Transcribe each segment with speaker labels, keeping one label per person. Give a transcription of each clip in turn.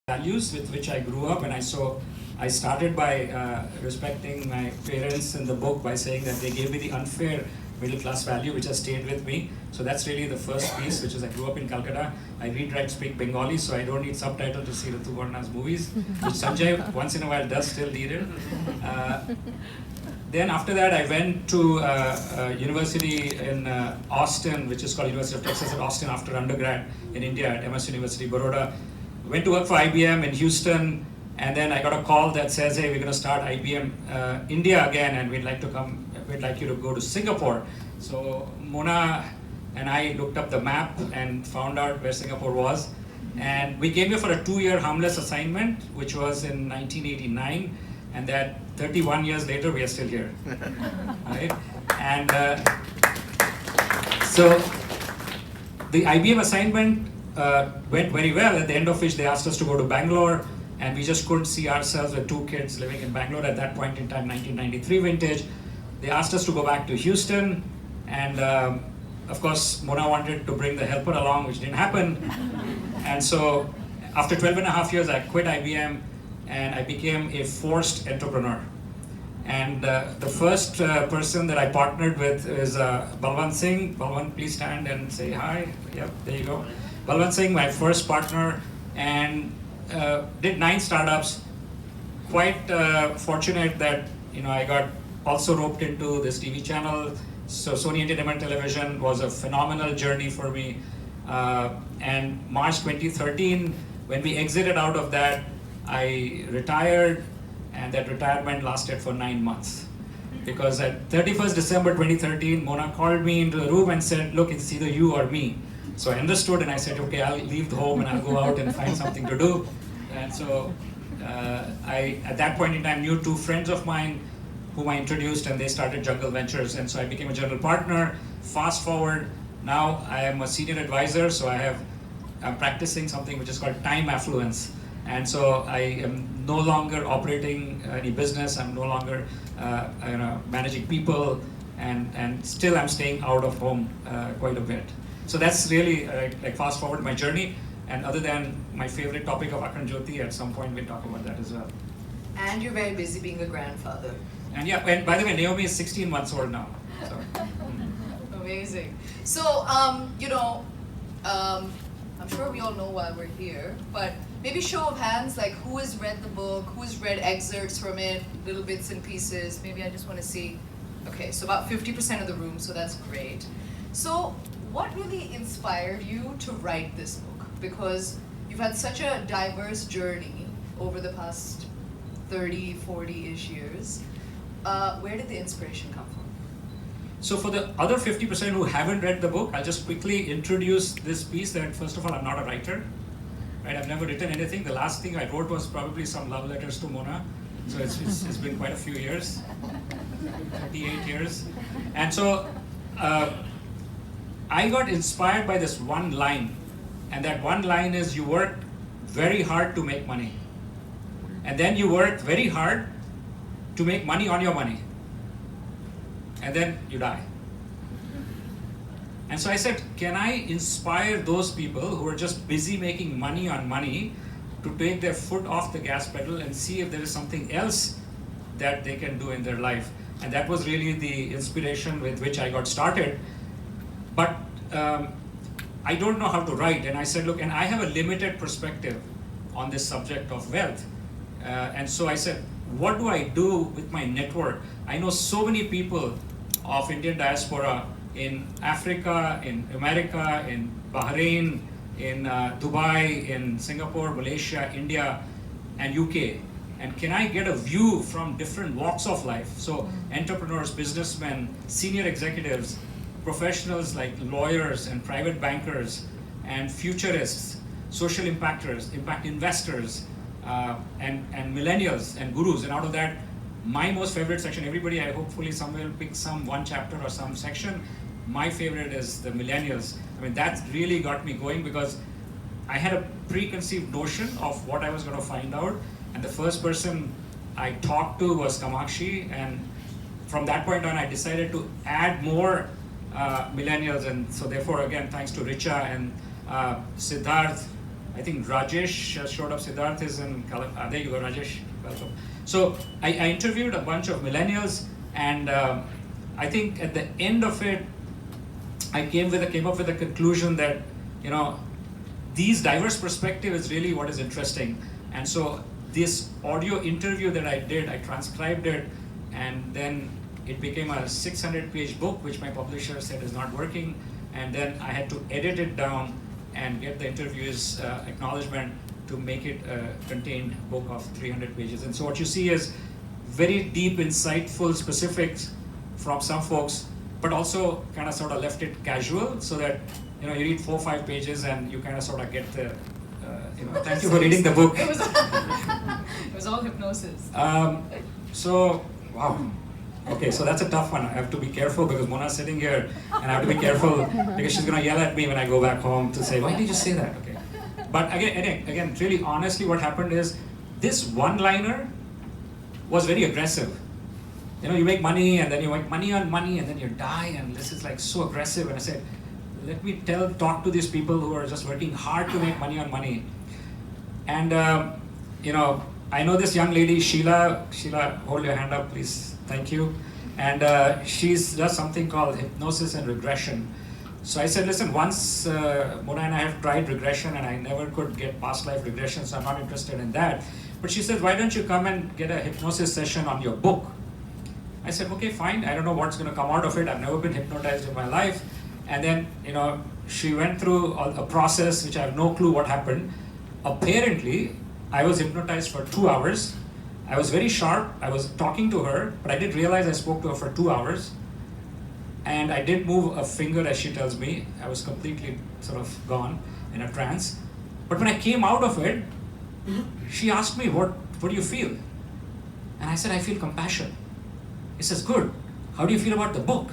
Speaker 1: values with which I grew up, and I started by respecting my parents in the book by saying that they gave me the unfair middle class value, which has stayed with me. So that's really the first piece, which is I grew up in Calcutta. I read, write, speak Bengali, so I don't need subtitle to see Rituparna's movies, which Sanjay once in a while does still need it. Then after that, I went to university in Austin, which is called University of Texas at Austin after undergrad in India at MS University, Baroda. Went to work for IBM in Houston, and then I got a call that says, hey, we're going to start IBM India again, and we'd like you to go to Singapore. So Mona and I looked up the map and found out where Singapore was. And we came here for a 2-year harmless assignment, which was in 1989, and that 31 years later, we are still here. Right? And so the IBM assignment went very well, at the end of which they asked us to go to Bangalore, and we just couldn't see ourselves with 2 kids living in Bangalore at that point in time, 1993 vintage. They asked us to go back to Houston, and of course, Mona wanted to bring the helper along, which didn't happen. And so after 12 and a half years, I quit IBM, and I became a forced entrepreneur. And the first person that I partnered with is Balwant Singh. Balwant, please stand and say hi. Yep, there you go. Balwant Singh, my first partner, and did 9 startups. Quite fortunate that I got also roped into this TV channel. So Sony Entertainment Television was a phenomenal journey for me. And March 2013, when we exited out of that, I retired, and that retirement lasted for 9 months. Because at 31st December 2013, Mona called me into the room and said, look, it's either you or me. So I understood, and I said, okay, I'll leave the home and I'll go out and find something to do. And so I, at that point in time, knew 2 friends of mine whom I introduced, and they started Jungle Ventures. And so I became a general partner. Fast forward, now I am a senior advisor, so I'm practicing something which is called time affluence. And so I am no longer operating any business. I'm no longer managing people, and still I'm staying out of home quite a bit. So that's really like fast forward my journey. And other than my favorite topic of Akran Jyoti, at some point we'll talk about that as well.
Speaker 2: And you're very busy being a grandfather.
Speaker 1: And yeah, and by the way, Naomi is 16 months old now. So.
Speaker 2: Amazing. So, I'm sure we all know why we're here, but maybe show of hands, like who has read the book, who has read excerpts from it, little bits and pieces. Maybe I just want to see. Okay, so about 50% of the room, so that's great. So what really inspired you to write this book? Because you've had such a diverse journey over the past 30, 40-ish years. Where did the inspiration come from?
Speaker 1: So for the other 50% who haven't read the book, I'll just quickly introduce this piece that, first of all, I'm not a writer. Right? I've never written anything. The last thing I wrote was probably some love letters to Mona. So it's been quite a few years, 38 years. And so I got inspired by this one line. And that one line is, you worked very hard to make money. And then you worked very hard to make money on your money. And then you die. And so I said, can I inspire those people who are just busy making money on money to take their foot off the gas pedal and see if there is something else that they can do in their life? And that was really the inspiration with which I got started. But I don't know how to write. And I said, look, and I have a limited perspective on this subject of wealth. And so I said, what do I do with my network? I know so many people of Indian diaspora in Africa, in America, in Bahrain, in Dubai, in Singapore, Malaysia, India, and UK. And can I get a view from different walks of life? So entrepreneurs, businessmen, senior executives, professionals like lawyers and private bankers, and futurists, social impactors, impact investors, and millennials and gurus. And out of that, my most favorite section, everybody, I hopefully somewhere will pick one chapter or some section. My favorite is the millennials. I mean, that really got me going, because I had a preconceived notion of what I was going to find out. And the first person I talked to was Kamakshi. And from that point on, I decided to add more millennials. And so therefore, again, thanks to Richa and Siddharth, I think Rajesh showed up. Siddharth is in California. There you go, Rajesh. Welcome. So I interviewed a bunch of millennials, and I think at the end of it, I came up with a conclusion that, you know, these diverse perspective is really what is interesting. And so this audio interview that I did, I transcribed it, and then it became a 600-page book, which my publisher said is not working. And then I had to edit it down and get the interviewer's acknowledgement to make it a contained book of 300 pages. And so what you see is very deep, insightful specifics from some folks, but also kind of sort of left it casual so that, you know, you read 4 or 5 pages and you kind of sort of get the, you know, thank you for reading the book.
Speaker 2: It was all hypnosis.
Speaker 1: So, wow. Okay, so that's a tough one. I have to be careful because Mona's sitting here, and I have to be careful because she's going to yell at me when I go back home to say, why did you say that? Okay. But again, really honestly, what happened is this one-liner was very aggressive. You know, you make money, and then you make money on money, and then you die, and this is like so aggressive. And I said, let me talk to these people who are just working hard to make money on money. And, you know, I know this young lady, Sheila, hold your hand up, please. Thank you. And she's does something called hypnosis and regression. So I said, listen, once Mona and I have tried regression, and I never could get past life regression, so I'm not interested in that. But she said, why don't you come and get a hypnosis session on your book? I said, okay, fine. I don't know what's going to come out of it. I've never been hypnotized in my life. And then, you know, she went through a process which I have no clue what happened. Apparently, I was hypnotized for 2 hours. I was very sharp. I was talking to her, but I didn't realize I spoke to her for 2 hours. And I didn't move a finger, as she tells me. I was completely sort of gone in a trance. But when I came out of it, she asked me, what do you feel? And I said, I feel compassion. He says, good. How do you feel about the book?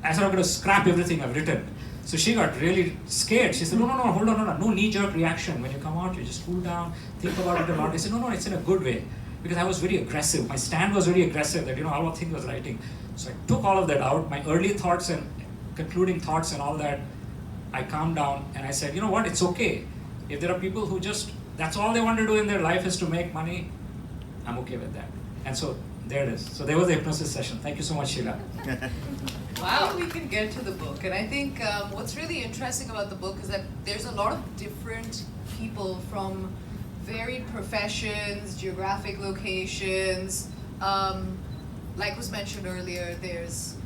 Speaker 1: I said, I'm going to scrap everything I've written. So she got really scared. She said, no, hold on, no knee-jerk reaction. When you come out, you just cool down, think about it a lot. I said, no, it's in a good way. Because I was very aggressive. My stand was very aggressive that, you know, all I think was writing. So I took all of that out, my early thoughts and concluding thoughts and all that. I calmed down and I said, you know what, it's okay. If there are people who just, that's all they want to do in their life is to make money, I'm okay with that. And so there it is. So there was the hypnosis session. Thank you so much, Sheila.
Speaker 2: Wow, we can get to the book. And I think what's really interesting about the book is that there's a lot of different people from varied professions, geographic locations. Like was mentioned earlier, there's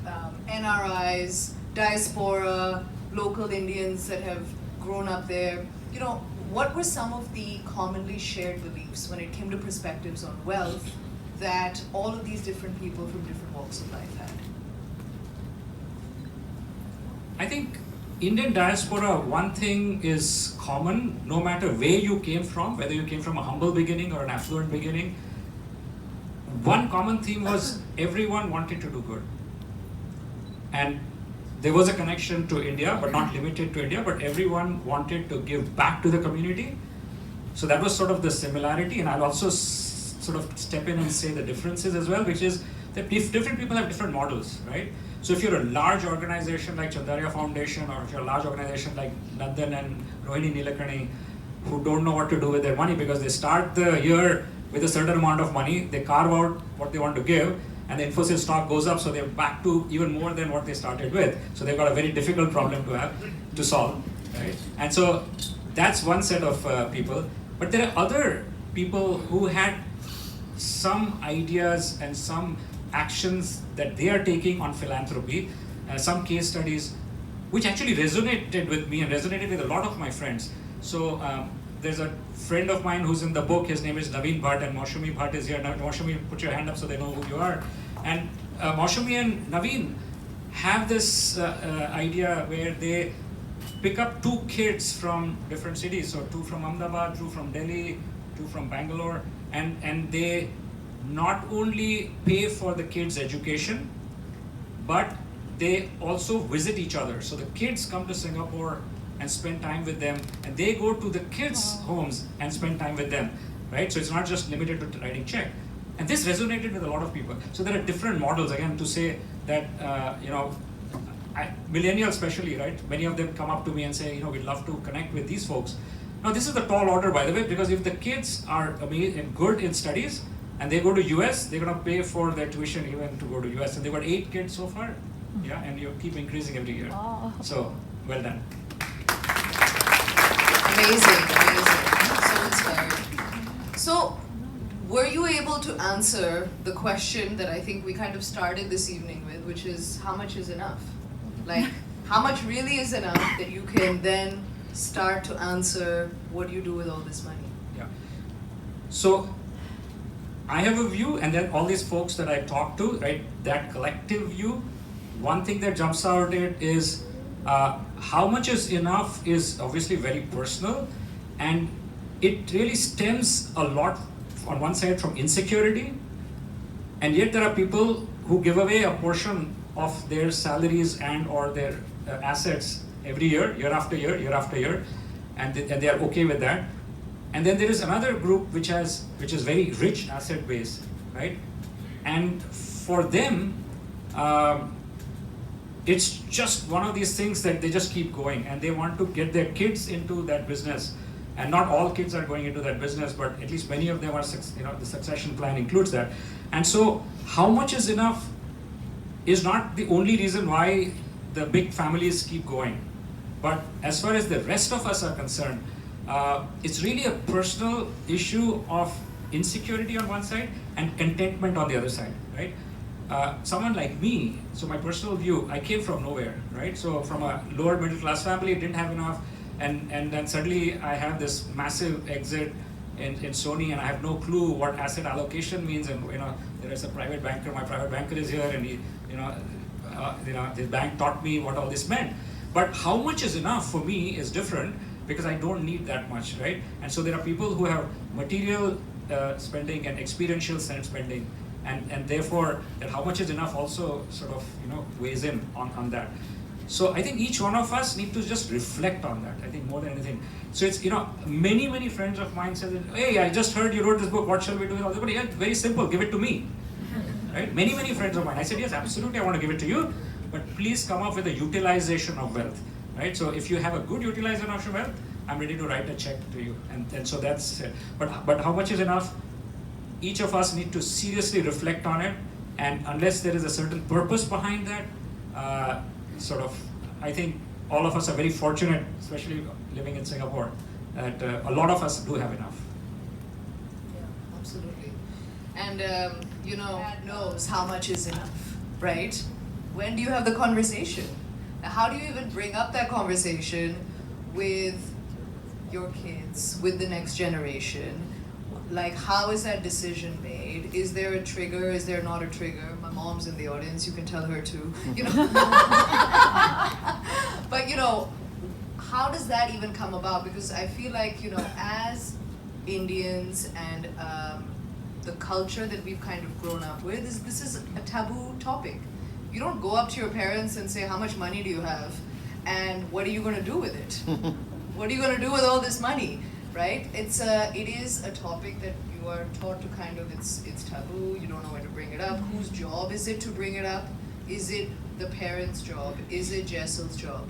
Speaker 2: NRIs, diaspora, local Indians that have grown up there. You know, what were some of the commonly shared beliefs when it came to perspectives on wealth that all of these different people from different walks of life had?
Speaker 1: I think Indian diaspora, one thing is common, no matter where you came from, whether you came from a humble beginning or an affluent beginning. One common theme was everyone wanted to do good. And there was a connection to India, but not limited to India, but everyone wanted to give back to the community. So that was sort of the similarity, and I'll also sort of step in and say the differences as well, which is that different people have different models, right? So if you're a large organization like Chandarya Foundation, or if you're a large organization like Nandan and Rohini Nilekani, who don't know what to do with their money because they start the year with a certain amount of money, they carve out what they want to give, and the Infosys stock goes up, so they're back to even more than what they started with. So they've got a very difficult problem to solve, right? And so that's one set of people. But there are other people who had some ideas and some actions that they are taking on philanthropy, some case studies, which actually resonated with me and resonated with a lot of my friends. So there's a friend of mine who's in the book. His name is Naveen Bhatt, and Maushami Bhatt is here. Now, Maushami, put your hand up so they know who you are. And Maushami and Naveen have this idea where they pick up 2 kids from different cities. So 2 from Ahmedabad, 2 from Delhi, 2 from Bangalore, and they not only pay for the kids' education, but they also visit each other. So the kids come to Singapore and spend time with them, and they go to the kids' homes and spend time with them, right? So it's not just limited to writing check. And this resonated with a lot of people. So there are different models, again, to say that, you know, millennials especially, right? Many of them come up to me and say, you know, we'd love to connect with these folks. Now this is the tall order, by the way, because if the kids are good in studies and they go to US, they're gonna pay for their tuition even to go to US. And they've got 8 kids so far, yeah, and you keep increasing every year.
Speaker 3: Oh.
Speaker 1: So well done.
Speaker 2: Amazing, amazing. So inspiring. So, were you able to answer the question that I think we kind of started this evening with, which is how much is enough? Like, how much really is enough that you can then start to answer what do you do with all this money?
Speaker 1: Yeah. So I have a view, and then all these folks that I talk to, right, that collective view, one thing that jumps out it is how much is enough is obviously very personal, and it really stems a lot on one side from insecurity, and yet there are people who give away a portion of their salaries and or their assets every year, year after year, year after year, and they are okay with that. And then there is another group which is very rich asset base, right? And for them, it's just one of these things that they just keep going, and they want to get their kids into that business. And not all kids are going into that business, but at least many of them are, the succession plan includes that. And so, how much is enough is not the only reason why the big families keep going. But as far as the rest of us are concerned, it's really a personal issue of insecurity on one side and contentment on the other side, right? Someone like me, so my personal view, I came from nowhere, right? So from a lower middle class family, didn't have enough, and then suddenly I have this massive exit in Sony, and I have no clue what asset allocation means. And there is a private banker. My private banker is here, and he, the bank taught me what all this meant. But how much is enough for me is different, because I don't need that much, right? And so there are people who have material spending and experiential spending, and therefore that how much is enough also sort of weighs in on that. So I think each one of us need to just reflect on that, I think, more than anything. So it's, many friends of mine said, hey, I just heard you wrote this book, what shall we do with all this? But yeah, very simple, give it to me, right? Many friends of mine. I said, yes, absolutely, I want to give it to you, but please come up with a utilization of wealth, right? So if you have a good utilization of your wealth, I'm ready to write a check to you. And so that's it. But how much is enough? Each of us need to seriously reflect on it, and unless there is a certain purpose behind that, I think all of us are very fortunate, especially living in Singapore, that a lot of us do have enough.
Speaker 2: Yeah, absolutely. And Dad knows how much is enough, right? When do you have the conversation? Now, how do you even bring up that conversation with your kids, with the next generation? Like, how is that decision made? Is there a trigger? Is there not a trigger? My mom's in the audience, you can tell her too. But how does that even come about? Because I feel like, as Indians and the culture that we've kind of grown up with, this is a taboo topic. You don't go up to your parents and say, how much money do you have? And what are you going to do with it? What are you going to do with all this money? Right? It is a topic that you are taught to kind of, it's taboo, you don't know when to bring it up. Whose job is it to bring it up? Is it the parents' job? Is it Jessel's job?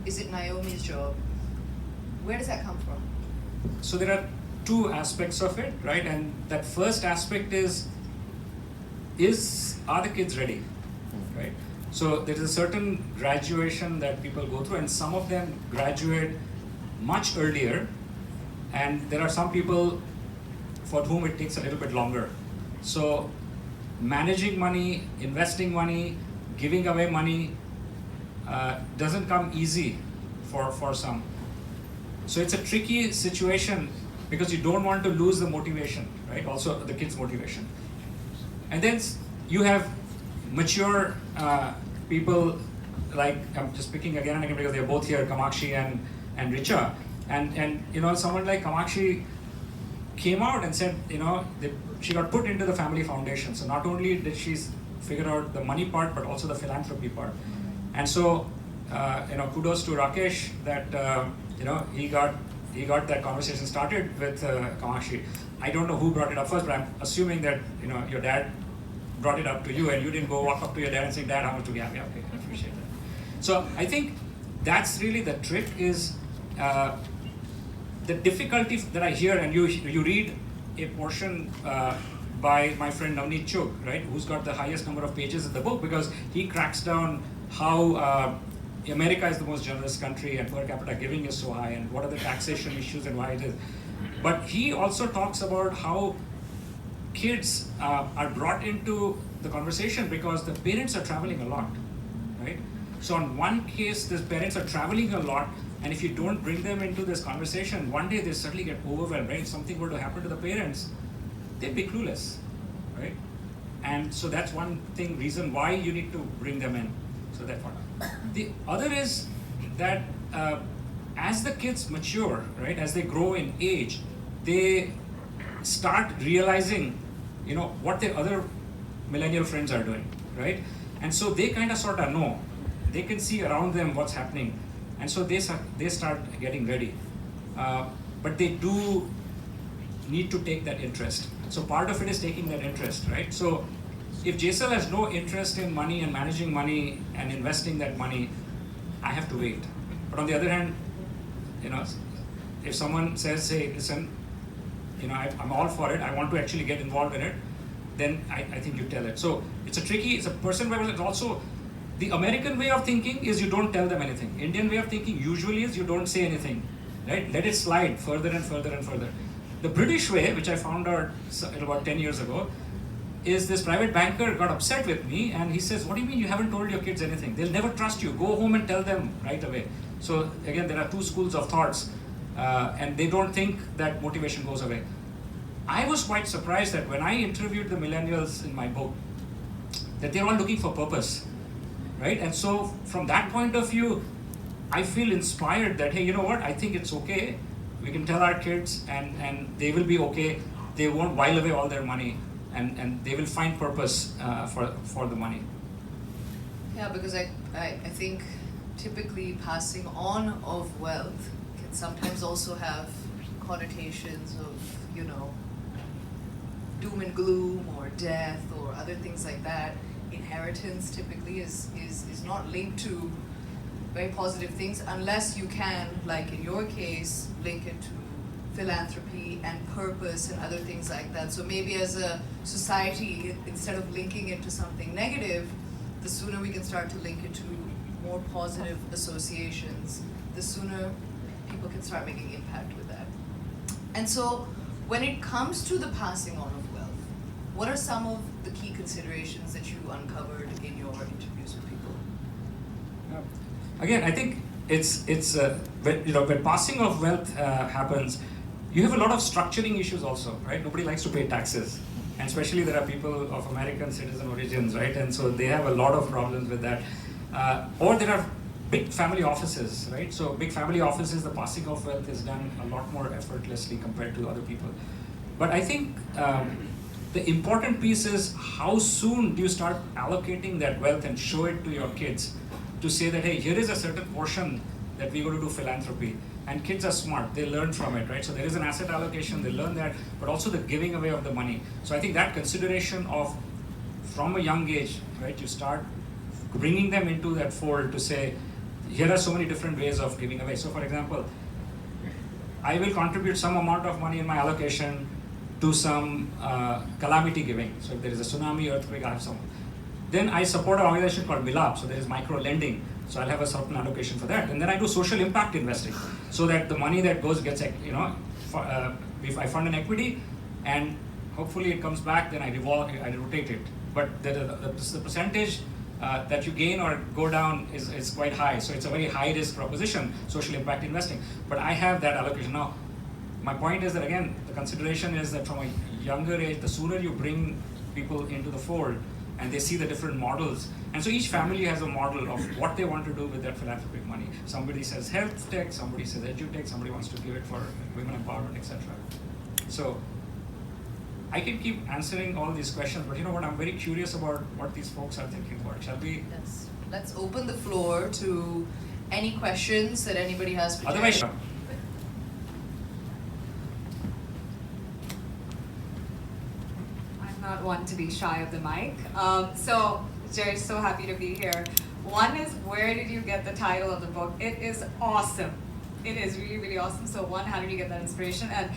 Speaker 2: Is it Naomi's job? Where does that come from?
Speaker 1: So there are two aspects of it, right? And that first aspect is are the kids ready, right? So there is a certain graduation that people go through, and some of them graduate much earlier, and there are some people for whom it takes a little bit longer. So managing money, investing money, giving away money doesn't come easy for some. So it's a tricky situation, because you don't want to lose the motivation, right? Also the kids' motivation. And then you have mature people, like, I'm just picking again and again because they're both here, Kamakshi and Richa. And someone like Kamakshi came out and said, that she got put into the family foundation. So not only did she figure out the money part, but also the philanthropy part. And so, kudos to Rakesh that, he got that conversation started with Kamakshi. I don't know who brought it up first, but I'm assuming that, your dad brought it up to you, and you didn't go walk up to your dad and say, Dad, how much do we have? Yeah, okay, I appreciate that. So I think that's really the trick is, the difficulty that I hear, and you read a portion by my friend Navneet Chugh, right, who's got the highest number of pages in the book, because he cracks down how America is the most generous country and per capita giving is so high, and what are the taxation issues and why it is. But he also talks about how kids are brought into the conversation because the parents are traveling a lot, right? So on one case, the parents are traveling a lot, and if you don't bring them into this conversation, one day they suddenly get overwhelmed, right? If something were to happen to the parents, they'd be clueless, right? And so that's one reason why you need to bring them in. So that part. The other is that as the kids mature, right, as they grow in age, they start realizing, what their other millennial friends are doing, right? And so they kind of sort of know. They can see around them what's happening, and so they start getting ready. But they do need to take that interest. So part of it is taking that interest, right? So if JSL has no interest in money and managing money and investing that money, I have to wait. But on the other hand, if someone says, hey, listen, I'm all for it, I want to actually get involved in it, then I think you tell it. So it's a person by person. Also, the American way of thinking is you don't tell them anything. Indian way of thinking usually is you don't say anything, right? Let it slide further and further and further. The British way, which I found out about 10 years ago, is this private banker got upset with me and he says, what do you mean you haven't told your kids anything? They'll never trust you. Go home and tell them right away. So again, there are two schools of thoughts, and they don't think that motivation goes away. I was quite surprised that when I interviewed the millennials in my book, that they're all looking for purpose, right? And so from that point of view, I feel inspired that, hey, you know what? I think it's okay. We can tell our kids and they will be okay. They won't while away all their money, and they will find purpose for the money.
Speaker 2: Yeah, because I think typically passing on of wealth can sometimes also have connotations of, doom and gloom or death or other things like that. Inheritance typically is not linked to very positive things unless you can, like in your case, link it to philanthropy and purpose and other things like that. So maybe as a society, instead of linking it to something negative, the sooner we can start to link it to more positive associations, the sooner people can start making impact with that. And so when it comes to the passing on of wealth, what are some of the key considerations that you uncovered in your interviews with people?
Speaker 1: Again, I think it's when passing of wealth happens, you have a lot of structuring issues also, right? Nobody likes to pay taxes, and especially there are people of American citizen origins, right? And so they have a lot of problems with that. Or there are big family offices, right? So big family offices, the passing of wealth is done a lot more effortlessly compared to other people. But I think the important piece is how soon do you start allocating that wealth and show it to your kids to say that, hey, here is a certain portion that we're going to do philanthropy. And kids are smart, they learn from it, right? So there is an asset allocation, they learn that, but also the giving away of the money. So I think that consideration of, from a young age, right, you start bringing them into that fold to say, here are so many different ways of giving away. So for example, I will contribute some amount of money in my allocation to some calamity giving. So if there is a tsunami, earthquake, I have some. Then I support an organization called Milap, so there is micro lending. So I'll have a certain allocation for that. And then I do social impact investing, so that the money that goes gets, if I fund an equity and hopefully it comes back, then I rotate it. But the percentage that you gain or go down is quite high. So it's a very high risk proposition, social impact investing. But I have that allocation. Now, my point is that again, the consideration is that from a younger age, the sooner you bring people into the fold and they see the different models. And so each family has a model of what they want to do with that philanthropic money. Somebody says health tech, somebody says edutech, somebody wants to give it for women empowerment, etc. So I can keep answering all these questions, but you know what, I'm very curious about what these folks are thinking about. Shall we?
Speaker 2: Yes. Let's open the floor to any questions that anybody has for
Speaker 1: Otherwise,
Speaker 2: Jayesh.
Speaker 3: Not one to be shy of the mic. So, Jayesh, so happy to be here. One is, where did you get the title of the book? It is awesome. It is really, really awesome. So one, how did you get that inspiration? And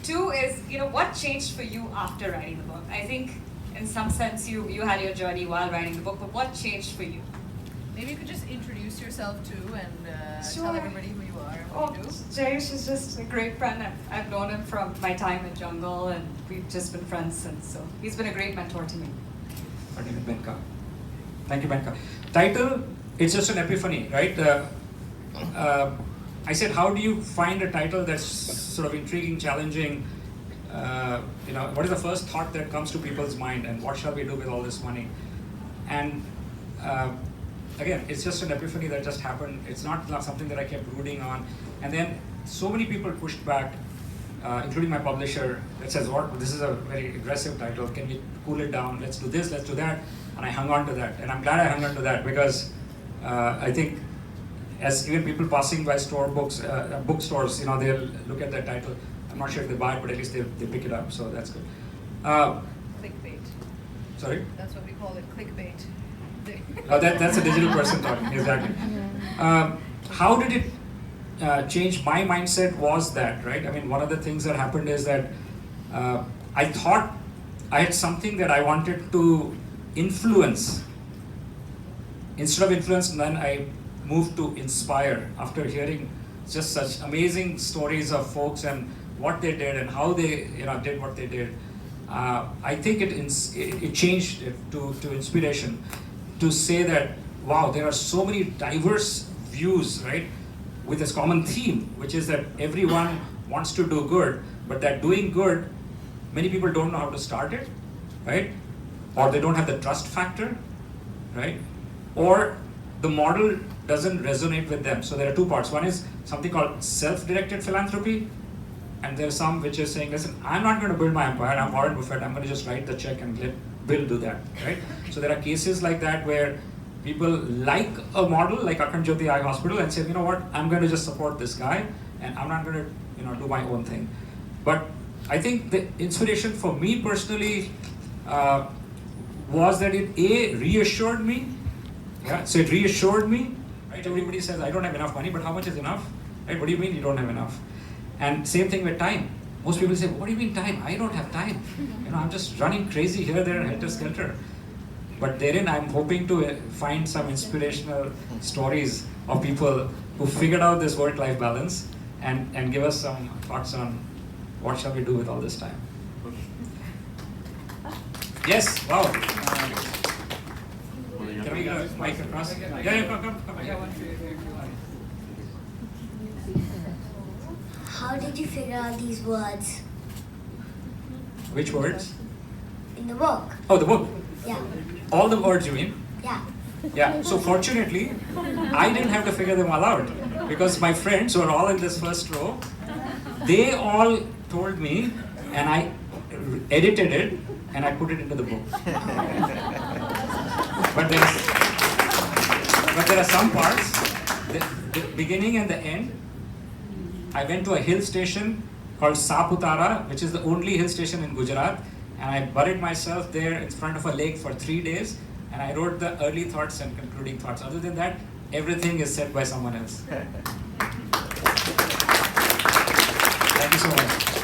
Speaker 3: two is, what changed for you after writing the book? I think in some sense you had your journey while writing the book, but what changed for you?
Speaker 2: Maybe you could just introduce yourself too and
Speaker 3: Sure.
Speaker 2: tell everybody who you are and what you do.
Speaker 3: Jayesh is just a great friend. I've known him from my time in Jungle, and we've just been friends since. So he's been a great mentor to me.
Speaker 1: Her name is Benka. Thank you, Benka. Title, it's just an epiphany, right? I said, how do you find a title that's sort of intriguing, challenging? What is the first thought that comes to people's mind, and what shall we do with all this money? And again, it's just an epiphany that just happened. It's not something that I kept brooding on. And then so many people pushed back, including my publisher, that says, this is a very aggressive title. Can we cool it down? Let's do this, let's do that. And I hung on to that. And I'm glad I hung on to that because I think as even people passing by bookstores, they'll look at that title. I'm not sure if they buy it, but at least they pick it up. So that's good.
Speaker 2: Clickbait.
Speaker 1: Sorry?
Speaker 2: That's what we call it, clickbait.
Speaker 1: That's a digital person talking, exactly. How did it change my mindset was that, right? I mean, one of the things that happened is that I thought I had something that I wanted to influence. Instead of influence, then I moved to inspire after hearing just such amazing stories of folks and what they did and how they did what they did. I think it changed it to inspiration. To say that, wow, there are so many diverse views, right, with this common theme, which is that everyone wants to do good, but that doing good, many people don't know how to start it, right? Or they don't have the trust factor, right? Or the model doesn't resonate with them. So there are two parts. One is something called self-directed philanthropy, and there's some which is saying, listen, I'm not going to build my empire, I'm Warren Buffett, I'm going to just write the check and let Bill do that, right? So there are cases like that where people like a model like Akhand Jyoti Eye Hospital and say, you know what, I'm going to just support this guy and I'm not going to do my own thing. But I think the inspiration for me personally was that it reassured me. Yeah, so it reassured me, right? Everybody says, I don't have enough money, but how much is enough? Right? What do you mean you don't have enough? And same thing with time. Most people say, what do you mean time? I don't have time. I'm just running crazy here, there, helter-skelter. But therein, I'm hoping to find some inspirational stories of people who figured out this work-life balance and give us some thoughts on what shall we do with all this time. Yes, wow. Can we get a mic across? Yeah, come.
Speaker 4: How did you figure out these words
Speaker 1: Which words?
Speaker 4: in the book?
Speaker 1: Oh, the book.
Speaker 4: Yeah.
Speaker 1: All the words you mean?
Speaker 4: Yeah.
Speaker 1: Yeah, so fortunately, I didn't have to figure them all out because my friends who are all in this first row, they all told me and I edited it and I put it into the book. But there are some parts, the beginning and the end. I went to a hill station called Saputara, which is the only hill station in Gujarat, and I buried myself there in front of a lake for 3 days, and I wrote the early thoughts and concluding thoughts. Other than that, everything is said by someone else. Thank you so much.